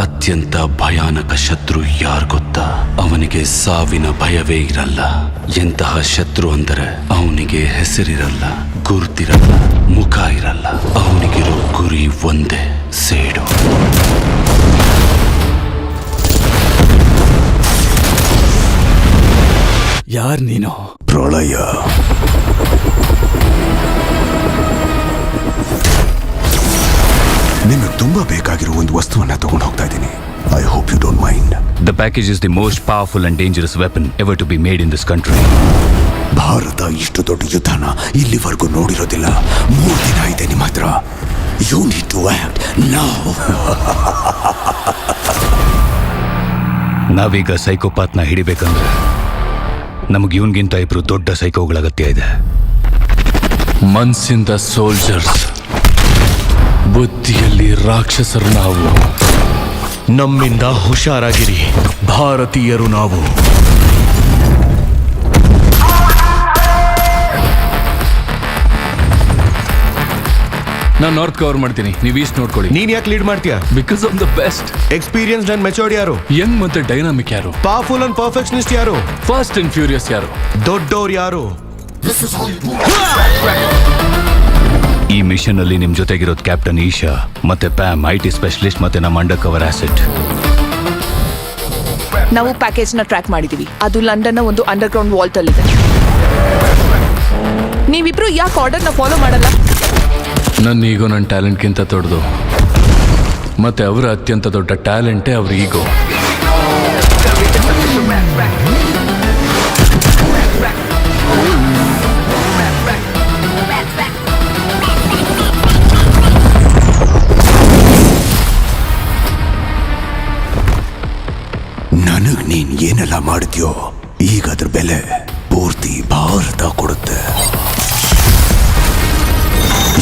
ಅತ್ಯಂತ ಭಯಾನಕ ಶತ್ರು ಯಾರು ಗೊತ್ತಾ? ಅವನಿಗೆ ಸಾವಿನ ಭಯವೇ ಇರಲ್ಲ. ಎಂತಹ ಶತ್ರು ಅಂದರೆ ಅವನಿಗೆ ಹೆಸರಿರಲ್ಲ, ಗುರ್ತಿರಲ್ಲ, ಮುಖ ಇರಲ್ಲ. ಅವನಿಗಿರೋ ಗುರಿ ಒಂದೇ, ಸೇಡು. ಯಾರ್ ನೀನು? ಪ್ರಳಯ. ನಿಮಗೆ ತುಂಬಾ ಬೇಕಾಗಿರೋ ಒಂದು ವಸ್ತುವನ್ನ ತಗೊಂಡು ಹೋಗ್ತಾ ಇದ್ದೀನಿ. I hope you don't mind. The package is the most powerful and dangerous weapon ever to be made in this country. Bharat ಇಷ್ಟು ದೊಡ್ಡ ಯುದ್ಧನ ಇಲ್ಲಿವರೆಗೂ ನೋಡಿರೋದಿಲ್ಲ. 3 ದಿನ ಇದೆ ನಿಮ್ಮ ಹತ್ರ. You need to act now. ನಾವೀಗ ಸೈಕೋಪಾತ್ನ ಹಿಡಿಬೇಕಂದ್ರೆ ನಮಗೆ ಇವನ್ಗಿಂತ ಇಬ್ರು ದೊಡ್ಡ ಸೈಕೋಗಳ ಅಗತ್ಯ ಇದೆ. ಮನ್ಸಿಂದ ಸೋಲ್ಜರ್ಸ್, ಬುದ್ಧಿಯಲ್ಲಿ ರಾಕ್ಷಸರು ನಾವು. ನಮ್ಮಿಂದ ಹುಷಾರಾಗಿರಿ, ಭಾರತೀಯರು ನಾವು. ನಾನು ನಾರ್ತ್ ಕವರ್ ಮಾಡ್ತೀನಿ, ನೀವು ಈಸ್ಟ್ ನೋಡ್ಕೊಳ್ಳಿ. ನೀನ್ ಯಾಕೆ ಲೀಡ್ ಮಾಡ್ತೀಯಾ? Because of the best. Experience and matured ಯಾರು? ಯಂಗ್ ಮತ್ತೆ ಡೈನಾಮಿಕ್ ಯಾರು? ಪವರ್ಫುಲ್ ಅಂಡ್ ಪರ್ಫೆಕ್ಷನಿಸ್ಟ್ ಯಾರು? ಫಾಸ್ಟ್ ಅಂಡ್ ಫ್ಯೂರಿಯಸ್ ಯಾರು? ದೊಡ್ಡೋರು ಯಾರು? ಈ ಮಿಷನ್ ಅಲ್ಲಿ ನಿಮ್ ಜೊತೆಗಿರೋದು ಕ್ಯಾಪ್ಟನ್ ಈಶಾ ಮತ್ತೆ ಪ್ಯಾಮ್, IT ಸ್ಪೆಷಲಿಸ್ಟ್ ಮತ್ತೆ ನಮ್ಮ ಅಂಡರ್ ಕವರ್ ಆಸೆಟ್. ನಾವು ಪ್ಯಾಕೇಜ್ ನ ಟ್ರ್ಯಾಕ್ ಮಾಡಿದೀವಿ. ಅದು ಲಂಡನ್ ನ ಒಂದು ಅಂಡರ್ ಗ್ರೌಂಡ್ ವಾಲ್ಟ್ ಅಲ್ಲಿದೆ. ನೀವಿಬ್ರು ಯಾಕೆ ಆರ್ಡರ್ ನ ಫಾಲೋ ಮಾಡಲ್ಲ? ನನ್ನ ಈಗೋ ನನ್ನ ಟ್ಯಾಲೆಂಟ್ಗಿಂತ ದೊಡ್ಡದು, ಮತ್ತೆ ಅವರ ಅತ್ಯಂತ ದೊಡ್ಡ ಟ್ಯಾಲೆಂಟೇ ಅವ್ರ ಈಗೋ. ನನಗ್ ನೀನ್ ಏನೆಲ್ಲ ಮಾಡಿದ್ಯೋ ಈಗ ಅದ್ರ ಬೆಲೆ ಪೂರ್ತಿ ಭಾರತ ಕೊಡುತ್ತೆ.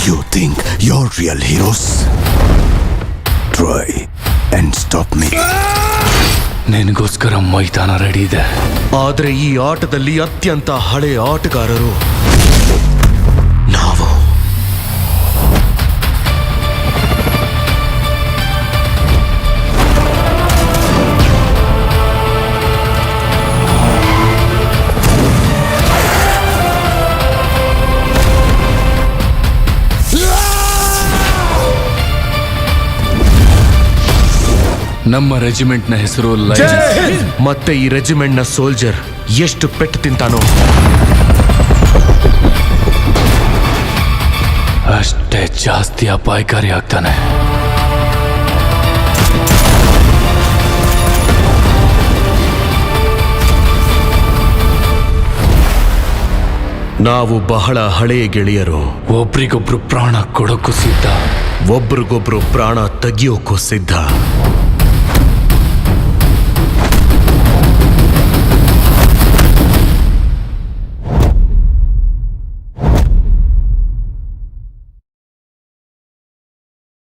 You think your real heroes? Try and stop me. ನಿನಗೋಸ್ಕರ ಮೈದಾನ ರೆಡಿ ಇದೆ. ಆದ್ರೆ ಈ ಆಟದಲ್ಲಿ ಅತ್ಯಂತ ಹಳೆಯ ಆಟಗಾರರು ನಾವು. ನಮ್ಮ ರೆಜಿಮೆಂಟ್ ನ ಹೆಸರು ಮತ್ತೆ ಈ ರೆಜಿಮೆಂಟ್ ನ ಸೋಲ್ಜರ್ ಎಷ್ಟು ಪೆಟ್ಟು ತಿಂತಾನೋ ಅಷ್ಟೇ ಜಾಸ್ತಿ ಅಪಾಯಕಾರಿ ಆಗ್ತಾನೆ. ನಾವು ಬಹಳ ಹಳೆಯ ಗೆಳೆಯರು. ಒಬ್ರಿಗೊಬ್ರು ಪ್ರಾಣ ಕೊಡೋಕ್ಕೂ ಸಿದ್ಧ, ಒಬ್ರಿಗೊಬ್ರು ಪ್ರಾಣ ತೆಗಿಯೋಕ್ಕೂ ಸಿದ್ಧ.